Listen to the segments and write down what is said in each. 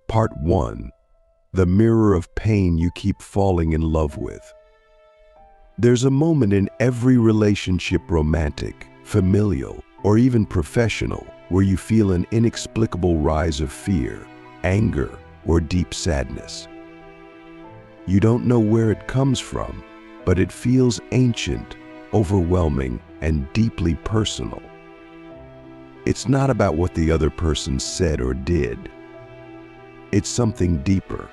Part 1. The mirror of pain you keep falling in love with. There's a moment in every relationship, romantic, familial, or even professional, where you feel an inexplicable rise of fear, anger, or deep sadness. You don't know where it comes from, but it feels ancient, overwhelming, and deeply personal. It's not about what the other person said or did. It's something deeper.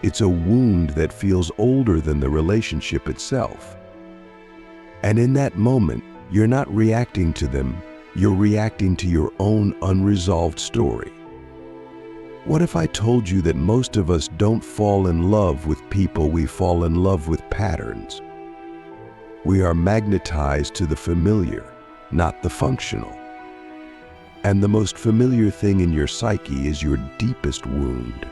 It's a wound that feels older than the relationship itself. And in that moment, you're not reacting to them, you're reacting to your own unresolved story. What if I told you that most of us don't fall in love with people, we fall in love with patterns? We are magnetized to the familiar, not the functional. And the most familiar thing in your psyche is your deepest wound.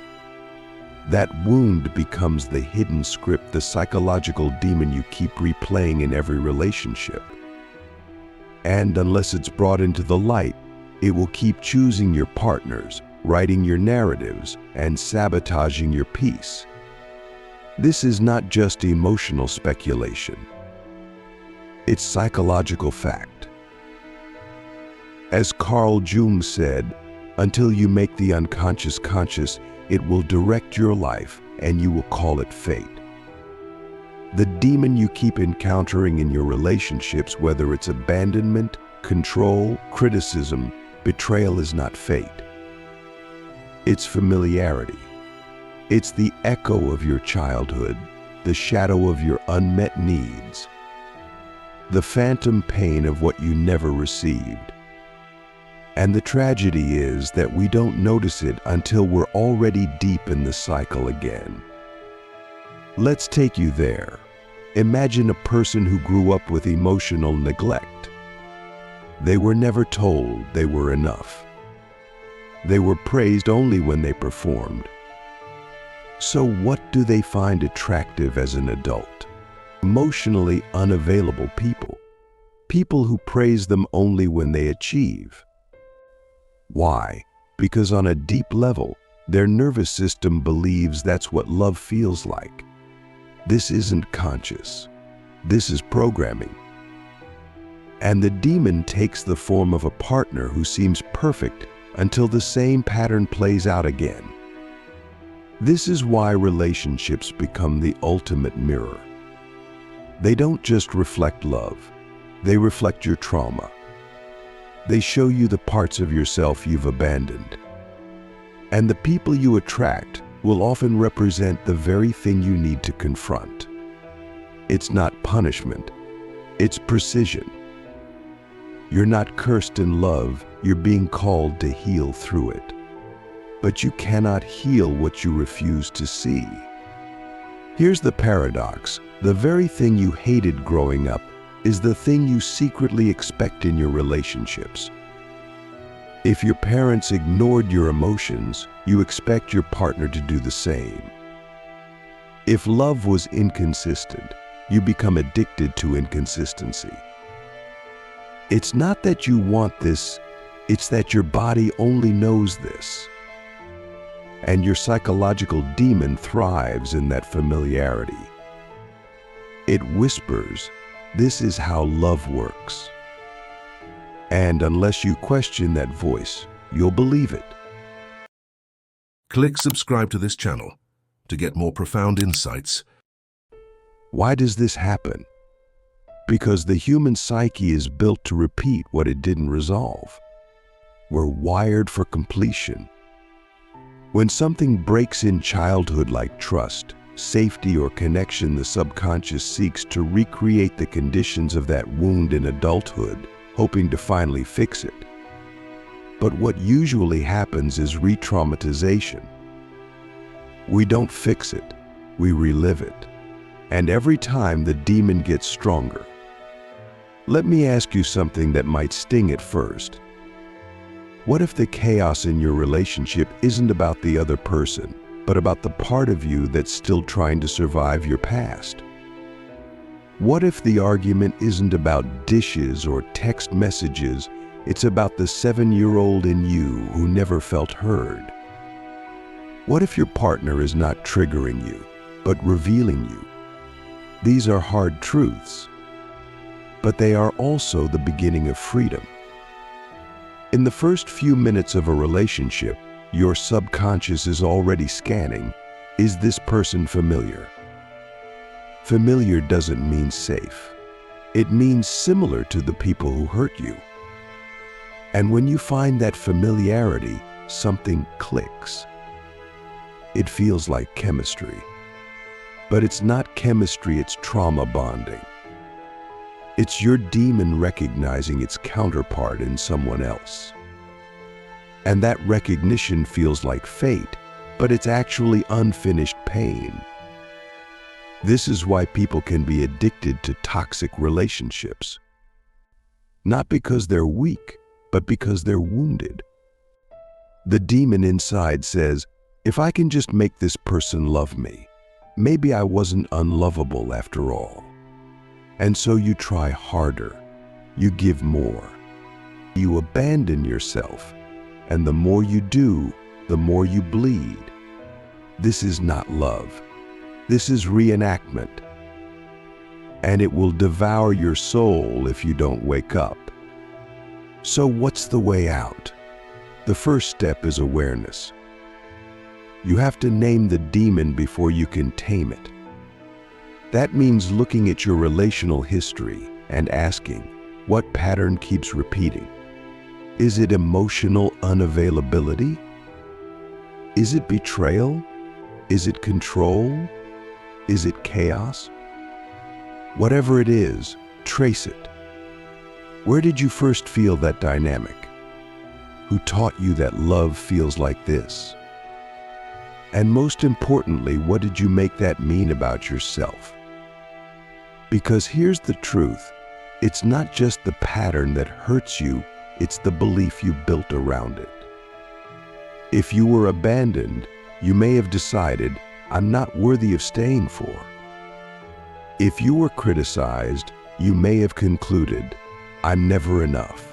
That wound becomes the hidden script, the psychological demon you keep replaying in every relationship. And unless it's brought into the light, it will keep choosing your partners, writing your narratives, and sabotaging your peace. This is not just emotional speculation. It's psychological fact. As Carl Jung said, until you make the unconscious conscious, it will direct your life and you will call it fate. The demon you keep encountering in your relationships, whether it's abandonment, control, criticism, betrayal, is not fate. It's familiarity. It's the echo of your childhood, the shadow of your unmet needs, the phantom pain of what you never received. And the tragedy is that we don't notice it until we're already deep in the cycle again. Let's take you there. Imagine a person who grew up with emotional neglect. They were never told they were enough. They were praised only when they performed. So what do they find attractive as an adult? Emotionally unavailable people. People who praise them only when they achieve. Why? Because on a deep level, their nervous system believes that's what love feels like. This isn't conscious. This is programming. And the demon takes the form of a partner who seems perfect until the same pattern plays out again. This is why relationships become the ultimate mirror. They don't just reflect love, they reflect your trauma. They show you the parts of yourself you've abandoned. And the people you attract will often represent the very thing you need to confront. It's not punishment, it's precision. You're not cursed in love, you're being called to heal through it. But you cannot heal what you refuse to see. Here's the paradox: the very thing you hated growing up is the thing you secretly expect in your relationships. If your parents ignored your emotions, you expect your partner to do the same. If love was inconsistent, you become addicted to inconsistency. It's not that you want this, it's that your body only knows this. And your psychological demon thrives in that familiarity. It whispers, "This is how love works." And unless you question that voice, you'll believe it. Click subscribe to this channel to get more profound insights. Why does this happen? Because the human psyche is built to repeat what it didn't resolve. We're wired for completion. When something breaks in childhood, like trust, safety, or connection, the subconscious seeks to recreate the conditions of that wound in adulthood, hoping to finally fix it. But what usually happens is re-traumatization. We don't fix it, we relive it. And every time the demon gets stronger. Let me ask you something that might sting at first. What if the chaos in your relationship isn't about the other person, but about the part of you that's still trying to survive your past? What if the argument isn't about dishes or text messages, it's about the 7-year-old in you who never felt heard? What if your partner is not triggering you, but revealing you? These are hard truths, but they are also the beginning of freedom. In the first few minutes of a relationship, your subconscious is already scanning, is this person familiar? Familiar doesn't mean safe. It means similar to the people who hurt you. And when you find that familiarity, something clicks. It feels like chemistry. But it's not chemistry, it's trauma bonding. It's your demon recognizing its counterpart in someone else. And that recognition feels like fate, but it's actually unfinished pain. This is why people can be addicted to toxic relationships. Not because they're weak, but because they're wounded. The demon inside says, if I can just make this person love me, maybe I wasn't unlovable after all. And so you try harder, you give more, you abandon yourself, and the more you do, the more you bleed. This is not love. This is reenactment. And it will devour your soul if you don't wake up. So what's the way out? The first step is awareness. You have to name the demon before you can tame it. That means looking at your relational history and asking, what pattern keeps repeating? Is it emotional unavailability? Is it betrayal? Is it control? Is it chaos? Whatever it is, trace it. Where did you first feel that dynamic? Who taught you that love feels like this? And most importantly, what did you make that mean about yourself? Because here's the truth, it's not just the pattern that hurts you, it's the belief you built around it. If you were abandoned, you may have decided, I'm not worthy of staying for. If you were criticized, you may have concluded, I'm never enough.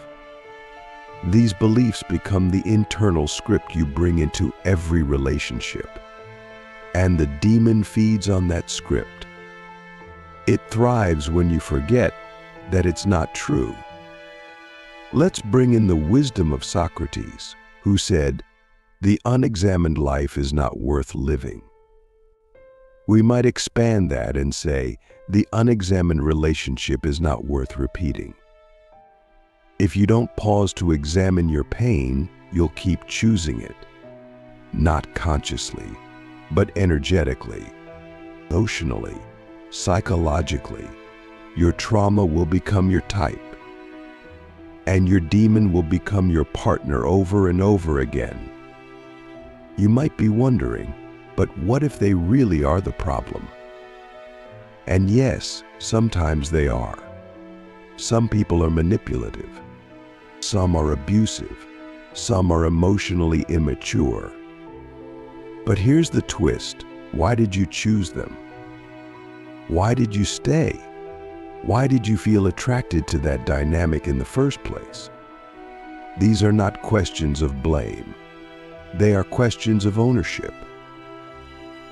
These beliefs become the internal script you bring into every relationship. And the demon feeds on that script. It thrives when you forget that it's not true. Let's bring in the wisdom of Socrates, who said, the unexamined life is not worth living. We might expand that and say, the unexamined relationship is not worth repeating. If you don't pause to examine your pain, you'll keep choosing it. Not consciously, but energetically, emotionally, psychologically. Your trauma will become your type. And your demon will become your partner over and over again. You might be wondering, but what if they really are the problem? And yes, sometimes they are. Some people are manipulative. Some are abusive. Some are emotionally immature. But here's the twist. Why did you choose them? Why did you stay? Why did you feel attracted to that dynamic in the first place? These are not questions of blame. They are questions of ownership.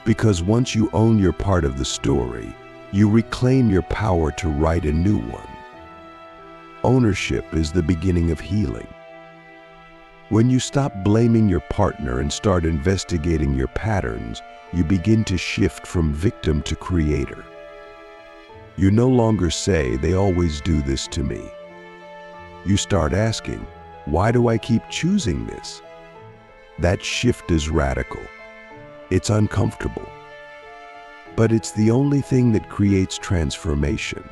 Because once you own your part of the story, you reclaim your power to write a new one. Ownership is the beginning of healing. When you stop blaming your partner and start investigating your patterns, you begin to shift from victim to creator. You no longer say, they always do this to me. You start asking, why do I keep choosing this? That shift is radical. It's uncomfortable. But it's the only thing that creates transformation.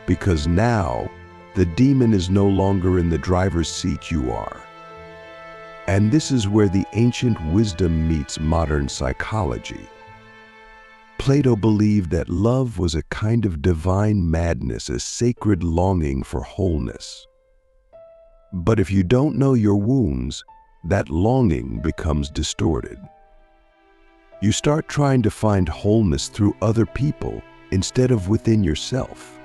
Because now, the demon is no longer in the driver's seat you are. And this is where the ancient wisdom meets modern psychology. Plato believed that love was a kind of divine madness, a sacred longing for wholeness. But if you don't know your wounds, that longing becomes distorted. You start trying to find wholeness through other people instead of within yourself.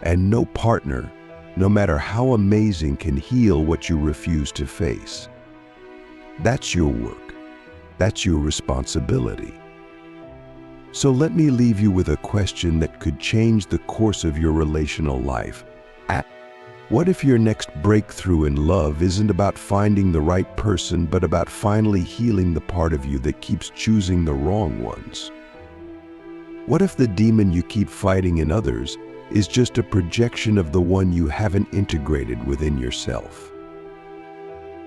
And no partner, no matter how amazing, can heal what you refuse to face. That's your work. That's your responsibility. So let me leave you with a question that could change the course of your relational life. What if your next breakthrough in love isn't about finding the right person, but about finally healing the part of you that keeps choosing the wrong ones? What if the demon you keep fighting in others is just a projection of the one you haven't integrated within yourself?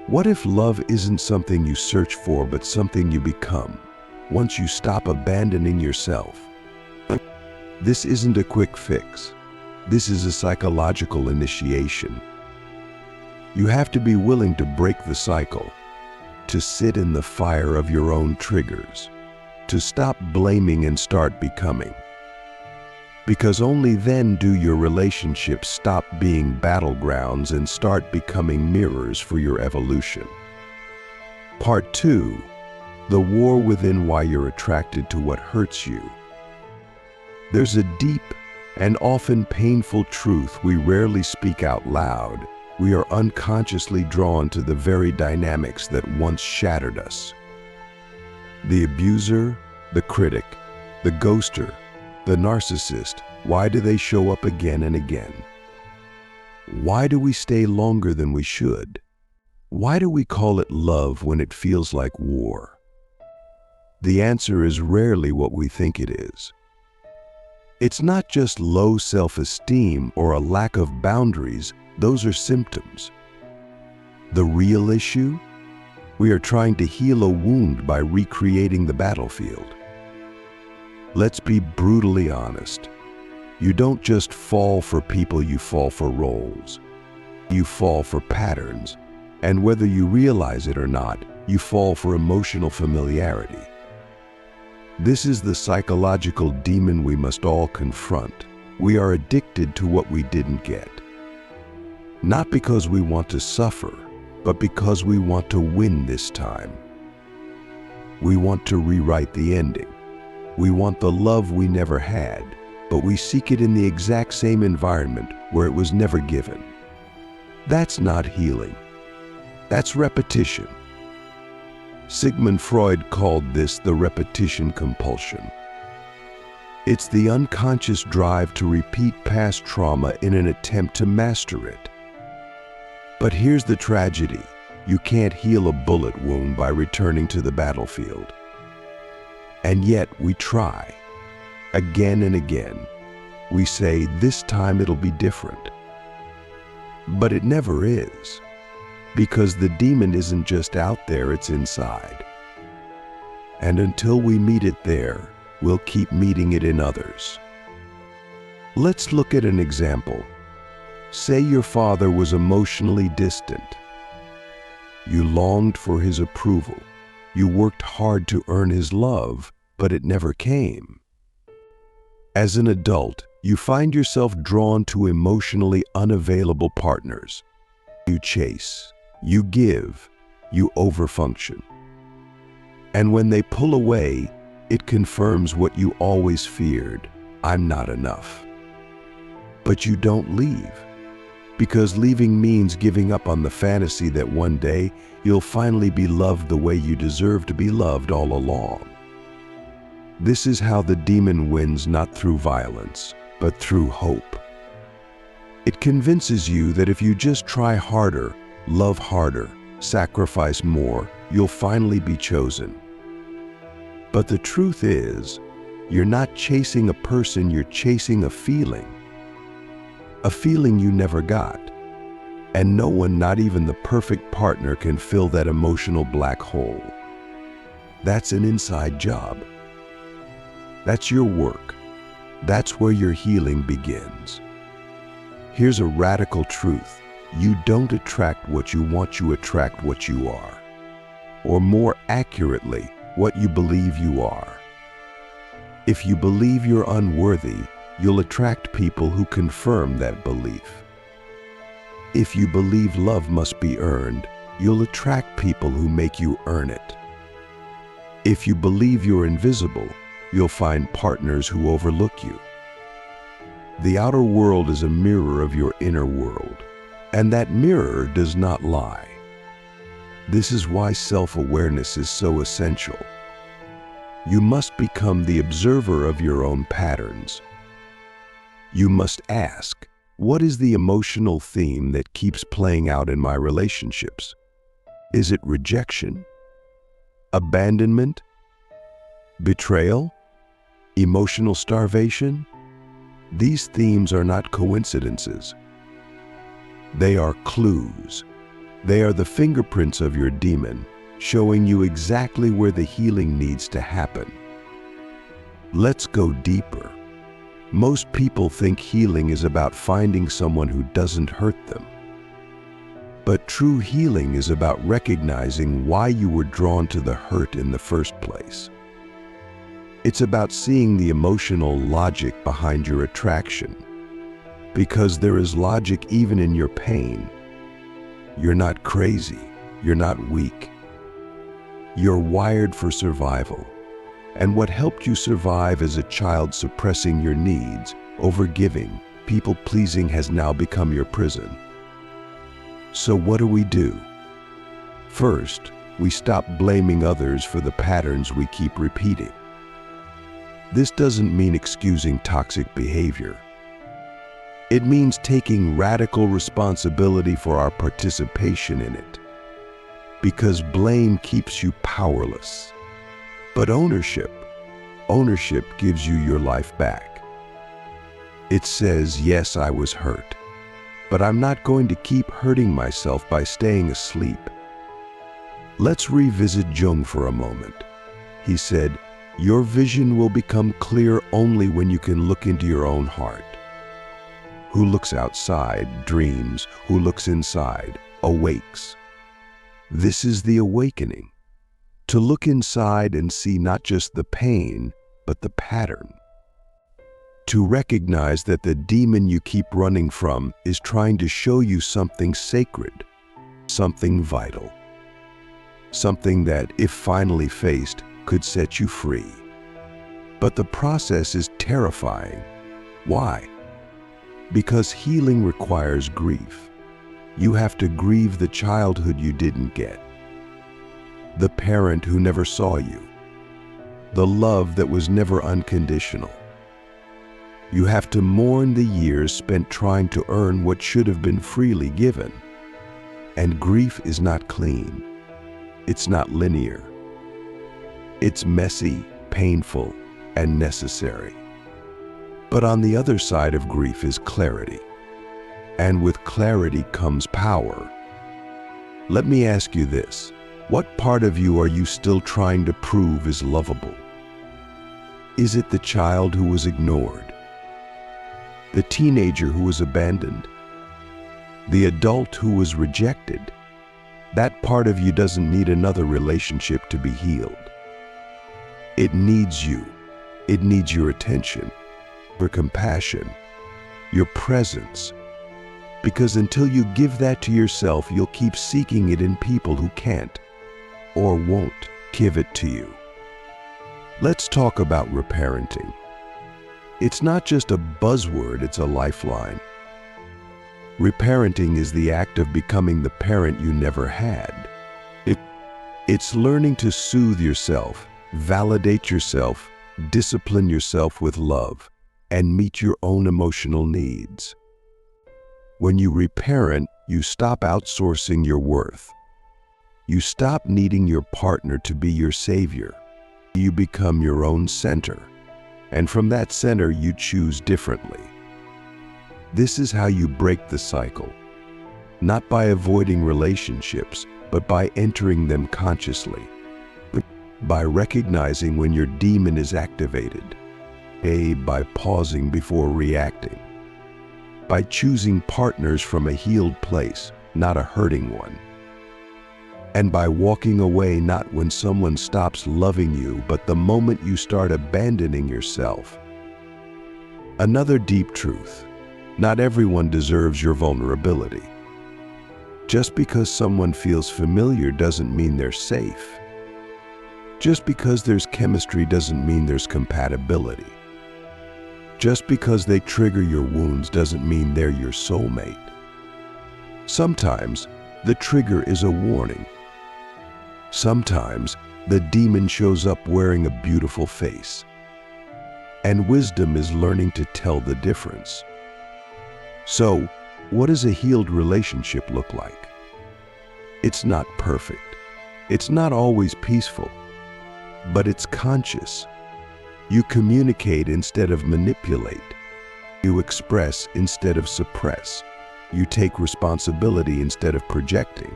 What if love isn't something you search for, but something you become once you stop abandoning yourself? This isn't a quick fix. This is a psychological initiation. You have to be willing to break the cycle, to sit in the fire of your own triggers, to stop blaming and start becoming. Because only then do your relationships stop being battlegrounds and start becoming mirrors for your evolution. Part 2. The war within: why you're attracted to what hurts you. There's a deep and often painful truth we rarely speak out loud. We are unconsciously drawn to the very dynamics that once shattered us. The abuser, the critic, the ghoster, the narcissist. Why do they show up again and again? Why do we stay longer than we should? Why do we call it love when it feels like war? The answer is rarely what we think it is. It's not just low self-esteem or a lack of boundaries. Those are symptoms. The real issue? We are trying to heal a wound by recreating the battlefield. Let's be brutally honest. You don't just fall for people, you fall for roles. You fall for patterns. And whether you realize it or not, you fall for emotional familiarity. This is the psychological demon we must all confront. We are addicted to what we didn't get. Not because we want to suffer, but because we want to win this time. We want to rewrite the ending. We want the love we never had, but we seek it in the exact same environment where it was never given. That's not healing. That's repetition. Sigmund Freud called this the repetition compulsion. It's the unconscious drive to repeat past trauma in an attempt to master it. But here's the tragedy. You can't heal a bullet wound by returning to the battlefield. And yet we try. Again and again. We say, this time it'll be different. But it never is. Because the demon isn't just out there, it's inside. And until we meet it there, we'll keep meeting it in others. Let's look at an example. Say your father was emotionally distant. You longed for his approval. You worked hard to earn his love, but it never came. As an adult, you find yourself drawn to emotionally unavailable partners. You chase. You give, you overfunction. And when they pull away, it confirms what you always feared: I'm not enough. But you don't leave, because leaving means giving up on the fantasy that one day you'll finally be loved the way you deserve to be loved all along. This is how the demon wins, not through violence, but through hope. It convinces you that if you just try harder, love harder, sacrifice more, you'll finally be chosen. But the truth is, you're not chasing a person, you're chasing a feeling. A feeling you never got. And no one, not even the perfect partner, can fill that emotional black hole. That's an inside job. That's your work. That's where your healing begins. Here's a radical truth. You don't attract what you want, you attract what you are. Or more accurately, what you believe you are. If you believe you're unworthy, you'll attract people who confirm that belief. If you believe love must be earned, you'll attract people who make you earn it. If you believe you're invisible, you'll find partners who overlook you. The outer world is a mirror of your inner world. And that mirror does not lie. This is why self-awareness is so essential. You must become the observer of your own patterns. You must ask, what is the emotional theme that keeps playing out in my relationships? Is it rejection? Abandonment? Betrayal? Emotional starvation? These themes are not coincidences. They are clues. They are the fingerprints of your demon, showing you exactly where the healing needs to happen. Let's go deeper. Most people think healing is about finding someone who doesn't hurt them. But true healing is about recognizing why you were drawn to the hurt in the first place. It's about seeing the emotional logic behind your attraction. Because there is logic even in your pain. You're not crazy. You're not weak. You're wired for survival. And what helped you survive as a child suppressing your needs, overgiving, people-pleasing has now become your prison. So what do? First, we stop blaming others for the patterns we keep repeating. This doesn't mean excusing toxic behavior. It means taking radical responsibility for our participation in it. Because blame keeps you powerless. But ownership gives you your life back. It says, yes, I was hurt, but I'm not going to keep hurting myself by staying asleep. Let's revisit Jung for a moment. He said, your vision will become clear only when you can look into your own heart. Who looks outside dreams, who looks inside awakes. This is the awakening. To look inside and see not just the pain, but the pattern. To recognize that the demon you keep running from is trying to show you something sacred, something vital. Something that, if finally faced, could set you free. But the process is terrifying. Why? Because healing requires grief. You have to grieve the childhood you didn't get. The parent who never saw you. The love that was never unconditional. You have to mourn the years spent trying to earn what should have been freely given. And grief is not clean. It's not linear. It's messy, painful, and necessary. But on the other side of grief is clarity. And with clarity comes power. Let me ask you this. What part of you are you still trying to prove is lovable? Is it the child who was ignored? The teenager who was abandoned? The adult who was rejected? That part of you doesn't need another relationship to be healed. It needs you. It needs your attention, your compassion, your presence. Because until you give that to yourself, you'll keep seeking it in people who can't or won't give it to you. Let's talk about reparenting. It's not just a buzzword, it's a lifeline. Reparenting is the act of becoming the parent you never had. It's learning to soothe yourself, validate yourself, discipline yourself with love, and meet your own emotional needs. When you reparent, you stop outsourcing your worth. You stop needing your partner to be your savior. You become your own center. And from that center, you choose differently. This is how you break the cycle. Not by avoiding relationships, but by entering them consciously. By recognizing when your demon is activated. By pausing before reacting. By choosing partners from a healed place, not a hurting one. And by walking away not when someone stops loving you, but the moment you start abandoning yourself. Another deep truth. Not everyone deserves your vulnerability. Just because someone feels familiar doesn't mean they're safe. Just because there's chemistry doesn't mean there's compatibility. Just because they trigger your wounds doesn't mean they're your soulmate. Sometimes, the trigger is a warning. Sometimes the demon shows up wearing a beautiful face, and wisdom is learning to tell the difference. So, what does a healed relationship look like? It's not perfect. It's not always peaceful, but it's conscious. You communicate instead of manipulate. You express instead of suppress. You take responsibility instead of projecting.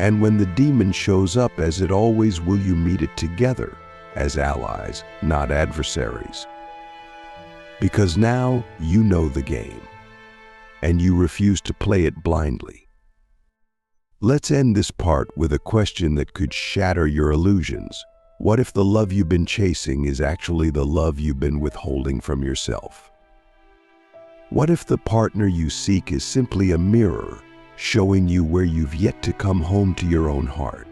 And when the demon shows up, as it always will, you meet it together as allies, not adversaries. Because now you know the game, and you refuse to play it blindly. Let's end this part with a question that could shatter your illusions. What if the love you've been chasing is actually the love you've been withholding from yourself? What if the partner you seek is simply a mirror showing you where you've yet to come home to your own heart?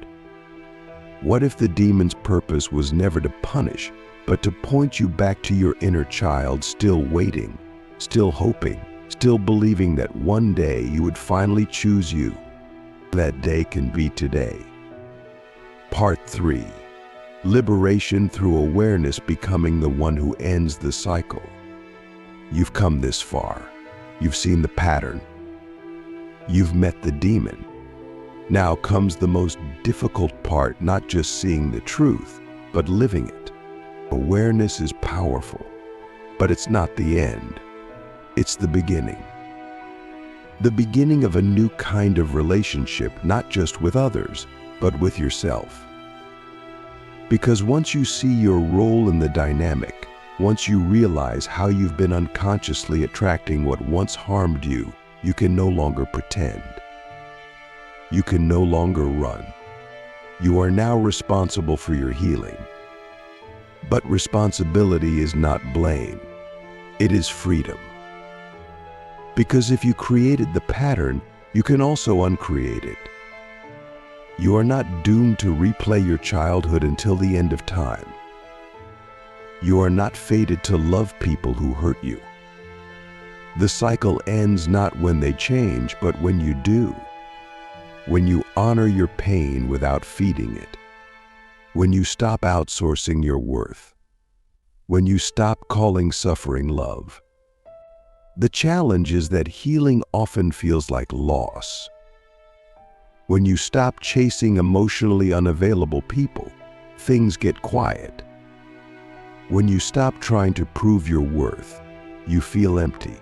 What if the demon's purpose was never to punish, but to point you back to your inner child, still waiting, still hoping, still believing that one day you would finally choose you? That day can be today. Part 3. Liberation through awareness, becoming the one who ends the cycle. You've come this far. You've seen the pattern. You've met the demon. Now comes the most difficult part, not just seeing the truth, but living it. Awareness is powerful, but it's not the end. It's the beginning. The beginning of a new kind of relationship, not just with others, but with yourself. Because once you see your role in the dynamic, once you realize how you've been unconsciously attracting what once harmed you, you can no longer pretend. You can no longer run. You are now responsible for your healing. But responsibility is not blame. It is freedom. Because if you created the pattern, you can also uncreate it. You are not doomed to replay your childhood until the end of time. You are not fated to love people who hurt you. The cycle ends not when they change, but when you do. When you honor your pain without feeding it. When you stop outsourcing your worth. When you stop calling suffering love. The challenge is that healing often feels like loss. When you stop chasing emotionally unavailable people, things get quiet. When you stop trying to prove your worth, you feel empty.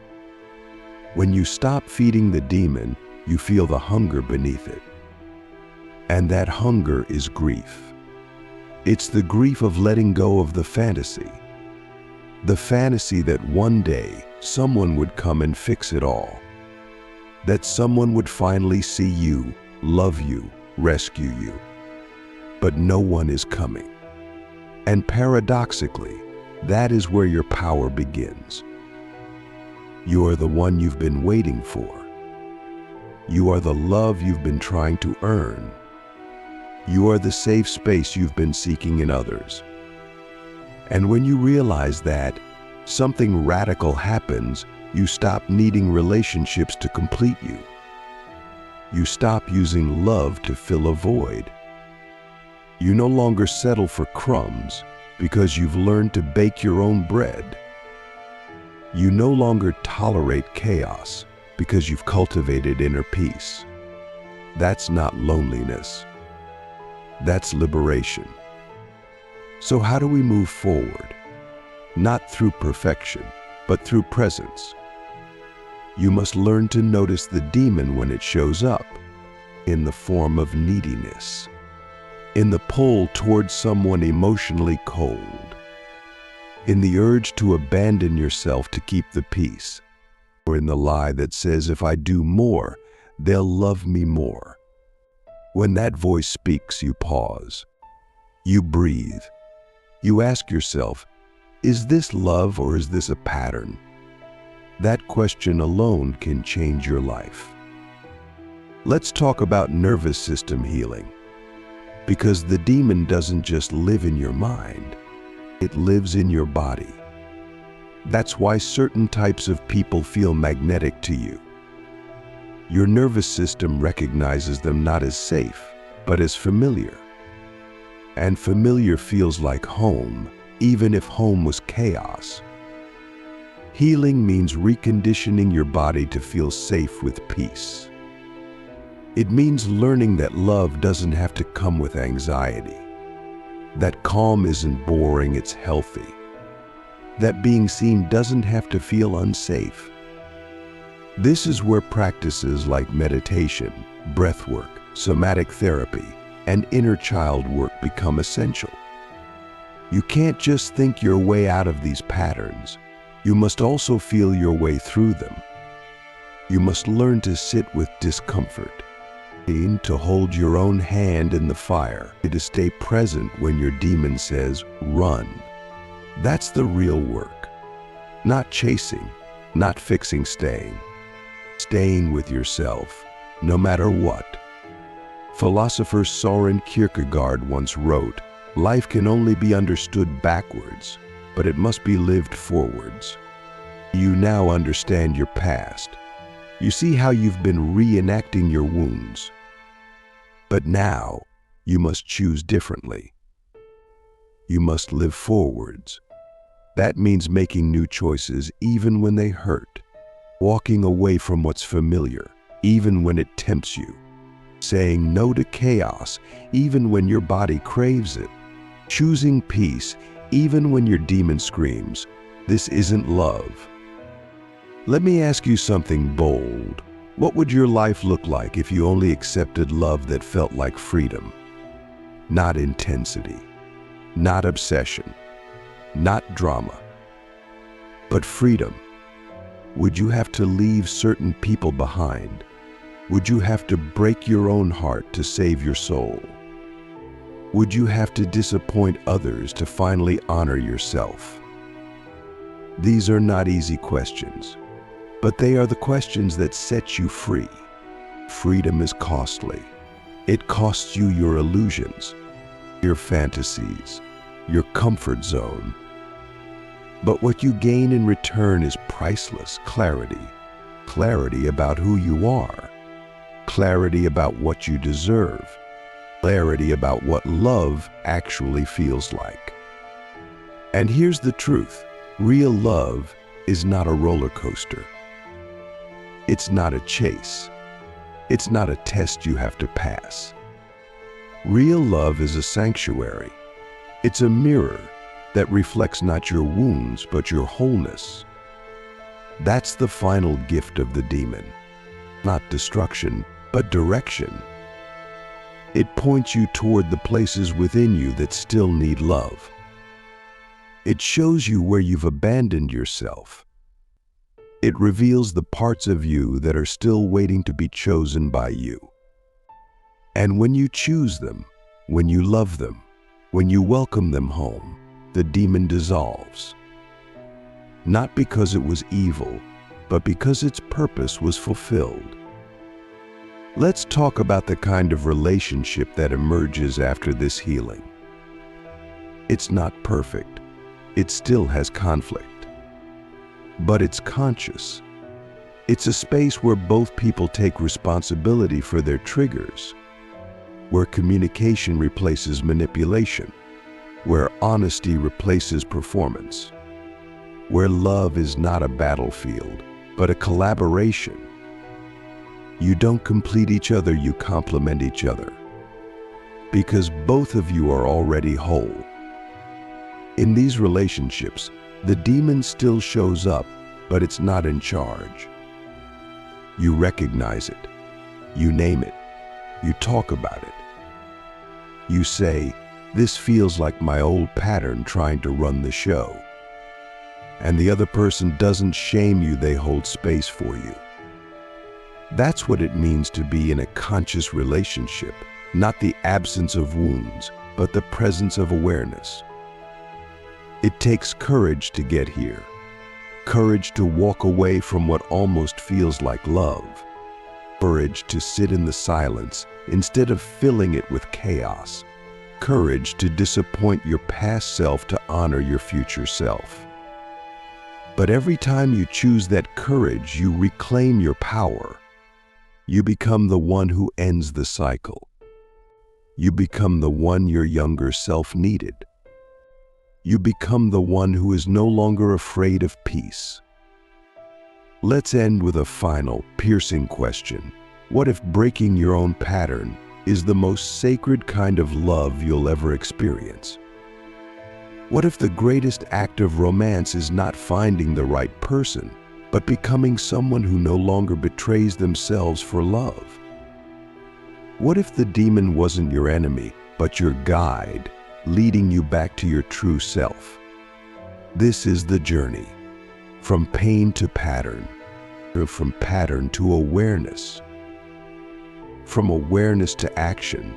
When you stop feeding the demon, you feel the hunger beneath it. And that hunger is grief. It's the grief of letting go of the fantasy. The fantasy that one day someone would come and fix it all. That someone would finally see you, love you, rescue you. But no one is coming. And paradoxically, that is where your power begins. You are the one you've been waiting for. You are the love you've been trying to earn. You are the safe space you've been seeking in others. And when you realize that, something radical happens. You stop needing relationships to complete you. You stop using love to fill a void. You no longer settle for crumbs because you've learned to bake your own bread. You no longer tolerate chaos because you've cultivated inner peace. That's not loneliness. That's liberation. So how do we move forward? Not through perfection, but through presence. You must learn to notice the demon when it shows up, in the form of neediness, in the pull towards someone emotionally cold, in the urge to abandon yourself to keep the peace, or in the lie that says, if I do more, they'll love me more. When that voice speaks, you pause. You breathe. You ask yourself, is this love or is this a pattern? That question alone can change your life. Let's talk about nervous system healing. Because the demon doesn't just live in your mind, it lives in your body. That's why certain types of people feel magnetic to you. Your nervous system recognizes them not as safe, but as familiar. And familiar feels like home, even if home was chaos. Healing means reconditioning your body to feel safe with peace. It means learning that love doesn't have to come with anxiety, that calm isn't boring, it's healthy, that being seen doesn't have to feel unsafe. This is where practices like meditation, breathwork, somatic therapy, and inner child work become essential. You can't just think your way out of these patterns. You must also feel your way through them. You must learn to sit with discomfort, to hold your own hand in the fire, to stay present when your demon says, run. That's the real work. Not chasing, not fixing, staying with yourself, no matter what. Philosopher Soren Kierkegaard once wrote, "Life can only be understood backwards, but it must be lived forwards." You now understand your past. You see how you've been reenacting your wounds. But now, you must choose differently. You must live forwards. That means making new choices even when they hurt. Walking away from what's familiar, even when it tempts you. Saying no to chaos, even when your body craves it. Choosing peace, even when your demon screams, "This isn't love." Let me ask you something bold. What would your life look like if you only accepted love that felt like freedom? Not intensity, not obsession, not drama, but freedom. Would you have to leave certain people behind? Would you have to break your own heart to save your soul? Would you have to disappoint others to finally honor yourself? These are not easy questions, but they are the questions that set you free. Freedom is costly. It costs you your illusions, your fantasies, your comfort zone. But what you gain in return is priceless clarity. Clarity about who you are. Clarity about what you deserve. Clarity about what love actually feels like. And here's the truth. Real love is not a roller coaster. It's not a chase. It's not a test you have to pass. Real love is a sanctuary. It's a mirror that reflects not your wounds, but your wholeness. That's the final gift of the demon. Not destruction, but direction. It points you toward the places within you that still need love. It shows you where you've abandoned yourself. It reveals the parts of you that are still waiting to be chosen by you. And when you choose them, when you love them, when you welcome them home, the demon dissolves. Not because it was evil, but because its purpose was fulfilled. Let's talk about the kind of relationship that emerges after this healing. It's not perfect. It still has conflict. But it's conscious. It's a space where both people take responsibility for their triggers, where communication replaces manipulation, where honesty replaces performance, where love is not a battlefield, but a collaboration. You don't complete each other, you complement each other, because both of you are already whole. In these relationships, the demon still shows up, but it's not in charge. You recognize it, you name it, you talk about it. You say, "This feels like my old pattern trying to run the show." And the other person doesn't shame you, they hold space for you. That's what it means to be in a conscious relationship, not the absence of wounds, but the presence of awareness. It takes courage to get here, courage to walk away from what almost feels like love, courage to sit in the silence instead of filling it with chaos, courage to disappoint your past self to honor your future self. But every time you choose that courage, you reclaim your power. You become the one who ends the cycle. You become the one your younger self needed. You become the one who is no longer afraid of peace. Let's end with a final, piercing question. What if breaking your own pattern is the most sacred kind of love you'll ever experience? What if the greatest act of romance is not finding the right person, but becoming someone who no longer betrays themselves for love? What if the demon wasn't your enemy, but your guide, leading you back to your true self? This is the journey, from pain to pattern, or from pattern to awareness, from awareness to action,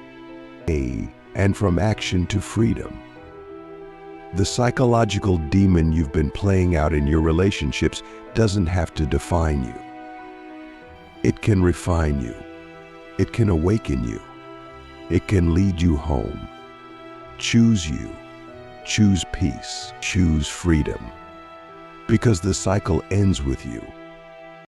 and from action to freedom. The psychological demon you've been playing out in your relationships doesn't have to define you. It can refine you. It can awaken you. It can lead you home. Choose you. Choose peace. Choose freedom. Because the cycle ends with you.